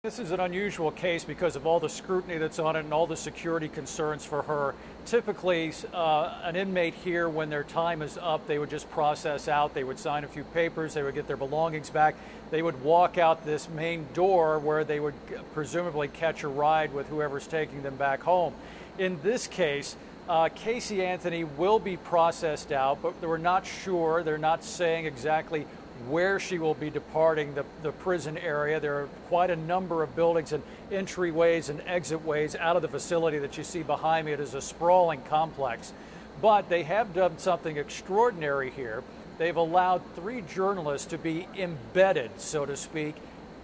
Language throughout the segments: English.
This is an unusual case because of all the scrutiny that's on it and all the security concerns for her. Typically, an inmate here, when their time is up, they would just process out. They would sign a few papers. They would get their belongings back. They would walk out this main door where they would presumably catch a ride with whoever's taking them back home. In this case, Casey Anthony will be processed out, but we're not sure. They're not saying exactly where she will be departing the prison area. There are quite a number of buildings and entryways and exitways out of the facility that you see behind me. It is a sprawling complex. But they have done something extraordinary here. They've allowed 3 journalists to be embedded, so to speak,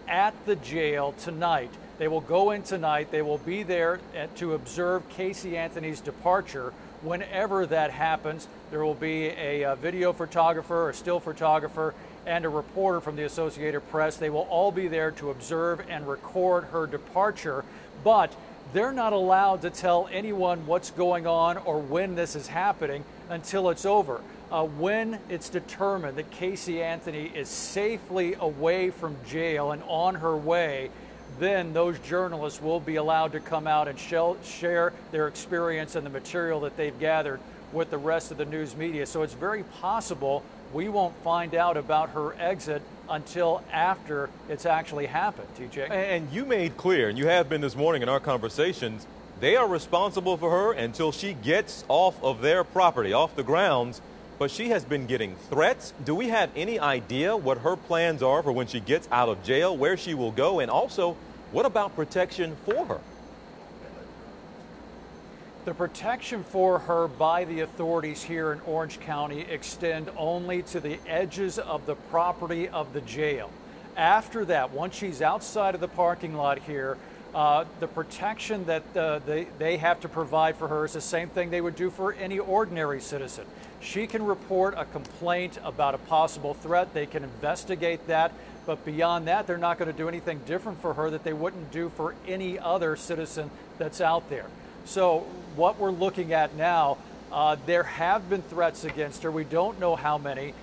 at the jail tonight. They will go in tonight. They will be there to observe Casey Anthony's departure. Whenever that happens, there will be a video photographer, a still photographer, and a reporter from the Associated Press. They will all be there to observe and record her departure, but they're not allowed to tell anyone what's going on or when this is happening until it's over. When it's determined that Casey Anthony is safely away from jail and on her way, then those journalists will be allowed to come out and share their experience and the material that they've gathered with the rest of the news media. So it's very possible we won't find out about her exit until after it's actually happened, TJ. And you made clear, and you have been this morning in our conversations, they are responsible for her until she gets off of their property, off the grounds. But she has been getting threats. Do we have any idea what her plans are for when she gets out of jail, where she will go, and also what about protection for her? The protection for her by the authorities here in Orange County extend only to the edges of the property of the jail. After that, once she's outside of the parking lot here, the protection that they have to provide for her is the same thing they would do for any ordinary citizen. She can report a complaint about a possible threat. They can investigate that. But beyond that, they're not going to do anything different for her that they wouldn't do for any other citizen that's out there. So what we're looking at now, there have been threats against her. We don't know how many.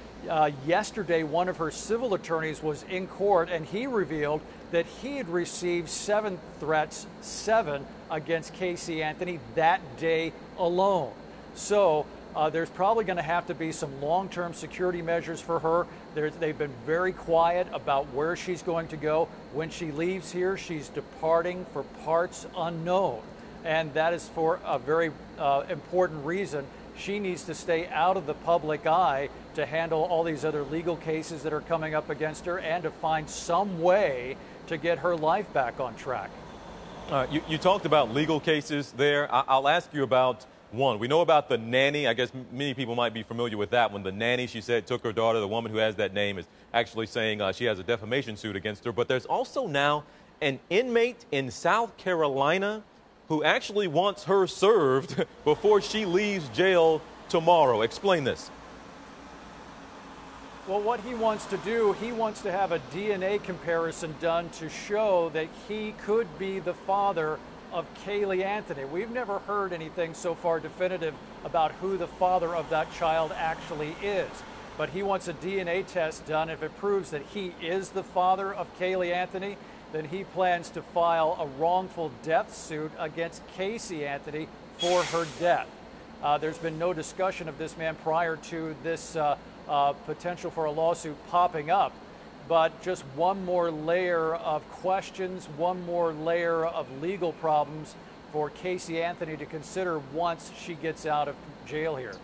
Yesterday, one of her civil attorneys was in court, and he revealed that he had received 7 threats, 7 against Casey Anthony that day alone. So there's probably going to have to be some long-term security measures for her. They've been very quiet about where she's going to go. When she leaves here, she's departing for parts unknown. And that is for a very important reason. She needs to stay out of the public eye to handle all these other legal cases that are coming up against her and to find some way to get her life back on track. You talked about legal cases there. I'll ask you about one. We know about the nanny. I guess many people might be familiar with that one. The nanny, she said, took her daughter. The woman who has that name is actually saying she has a defamation suit against her. But there's also now an inmate in South Carolina who actually wants her served before she leaves jail tomorrow. Explain this. Well, what he wants to do, he wants to have a DNA comparison done to show that he could be the father of Caylee Anthony. We've never heard anything so far definitive about who the father of that child actually is. But he wants a DNA test done. If it proves that he is the father of Caylee Anthony, then he plans to file a wrongful death suit against Casey Anthony for her death. There's been no discussion of this man prior to this potential for a lawsuit popping up. But just one more layer of questions, one more layer of legal problems for Casey Anthony to consider once she gets out of jail here.